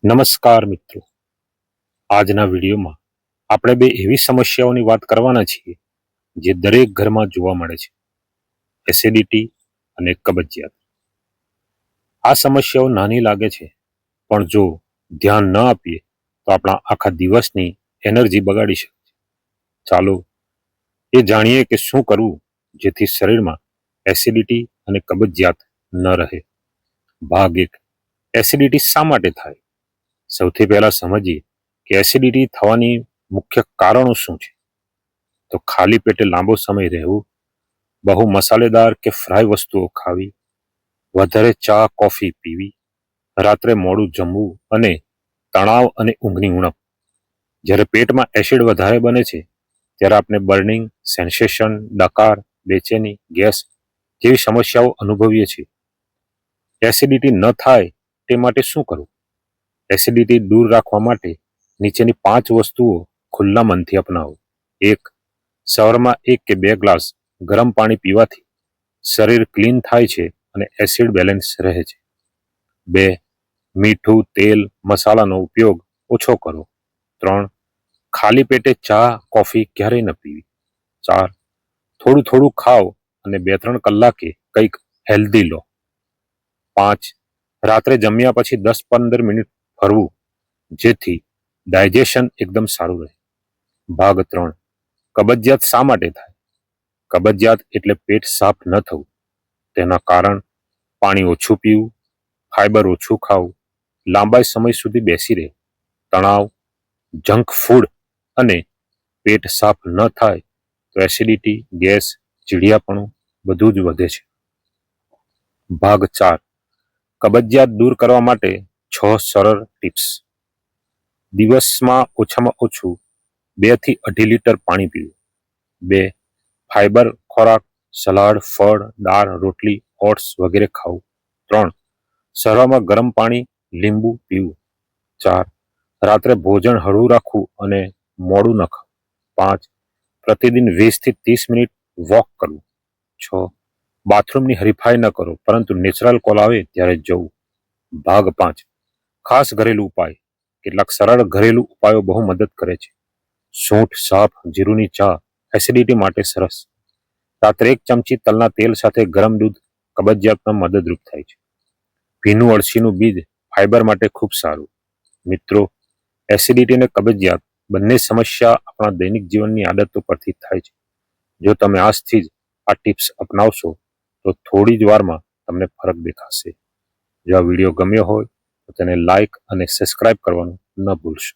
નમસ્કાર મિત્રો, આજના વિડીયોમાં આપણે બે એવી સમસ્યાઓની વાત કરવાના છીએ જે દરેક ઘરમાં જોવા મળે છે: એસિડિટી અને કબજિયાત. આ સમસ્યાઓ નાની લાગે છે, પણ જો ધ્યાન ન આપીએ તો આપણા આખા દિવસની એનર્જી બગાડી શકે છે. ચાલો એ જાણીએ કે શું કરવું જેથી શરીરમાં એસિડિટી અને કબજિયાત ન રહે. ભાગ 1: એસિડિટી શા માટે થાય? સૌથી પહેલા સમજીએ કે એસિડિટી થવાની મુખ્ય કારણો શું છે. તો ખાલી પેટે લાંબો સમય રહેવું, બહુ મસાલેદાર કે ફ્રાય વસ્તુઓ ખાવી, વધારે ચા કોફી પીવી, રાત્રે મોડું જમવું અને તણાવ અને ઊંઘની ઉણપ. જ્યારે પેટમાં એસિડ વધારે બને છે ત્યારે આપણે બર્નિંગ સેન્સેશન, ડકાર, બેચેની, ગેસ જેવી સમસ્યાઓ અનુભવીએ છીએ. એસિડિટી ન થાય તે માટે શું કરવું? એસિડિટી દૂર રાખવા માટે નીચેની 5 વસ્તુઓ ખુલ્લા મનથી અપનાવો. 1. સવારમાં 1 કે 2 ગ્લાસ ગરમ પાણી પીવાથી શરીર ક્લીન થાય છે અને એસિડ બેલેન્સ રહે છે. 2. મીઠું, તેલ, મસાલાનો ઉપયોગ ઓછો કરો. 3. ખાલી પેટે ચા કોફી ક્યારેય ન પીવી. 4. થોડું ખાઓ અને 2-3 કલાકે કંઈક હેલ્ધી લો. 5. રાત્રે જમ્યા પછી 10-15 મિનિટ ફરવું, જેથી ડાયજેશન એકદમ સારું રહે. ભાગ 3: કબજિયાત શા માટે થાય? કબજિયાત એટલે પેટ સાફ ન થવું. તેના કારણ: પાણી ઓછું પીવું, ફાઇબર ઓછું ખાવું, લાંબા સમય સુધી બેસી રહેવું, તણાવ, જંક ફૂડ અને પેટ સાફ ન થાય તો એસિડિટી, ગેસ, ચીડિયાપણું બધું જ વધે છે. ભાગ 4: કબજિયાત દૂર કરવા માટે 6 સરળ ટિપ્સ. દિવસમાં ઓછામાં ઓછું 2 થી 2.5 લીટર પાણી પીવું. 2. ફાઇબર ખોરાક, સલાડ, ફળ, દાળ, રોટલી, ઓટ્સ વગેરે ખાવું. 3. સવારમાં ગરમ પાણી, લીંબુ પીવું. 4. રાત્રે ભોજન હળવું રાખવું અને મોડું ન ખાવું. 5. પ્રતિદિન 20 થી 30 મિનિટ વોક કરવું. 6. બાથરૂમની હરીફાઈ ન કરો, પરંતુ નેચરલ કોલ આવે ત્યારે જવું. ભાગ 5: ખાસ ઘરેલું ઉપાય. કેટલાક સરળ ઘરેલું ઉપાયો બહુ મદદ કરે છે. સૂંઠ સાફ જીરુંની ચા એસિડિટી માટે સરસ. રાત્રે 1 ચમચી તલના તેલ સાથે ગરમ દૂધ કબજિયાતમાં મદદરૂપ થાય છે. ભીનું અળસીનું બીજ ફાઇબર માટે ખૂબ સારું. મિત્રો, એસિડિટી અને કબજિયાત બંને સમસ્યા આપણા દૈનિક જીવનની આદતો પરથી થાય છે. જો તમે આજથી જ આ ટિપ્સ અપનાવશો તો થોડી જ વારમાં તમને ફરક દેખાશે. જો આ વિડીયો ગમ્યો હોય તો તેને લાઈક અને સબસ્ક્રાઇબ કરવાનું ન ભૂલશો.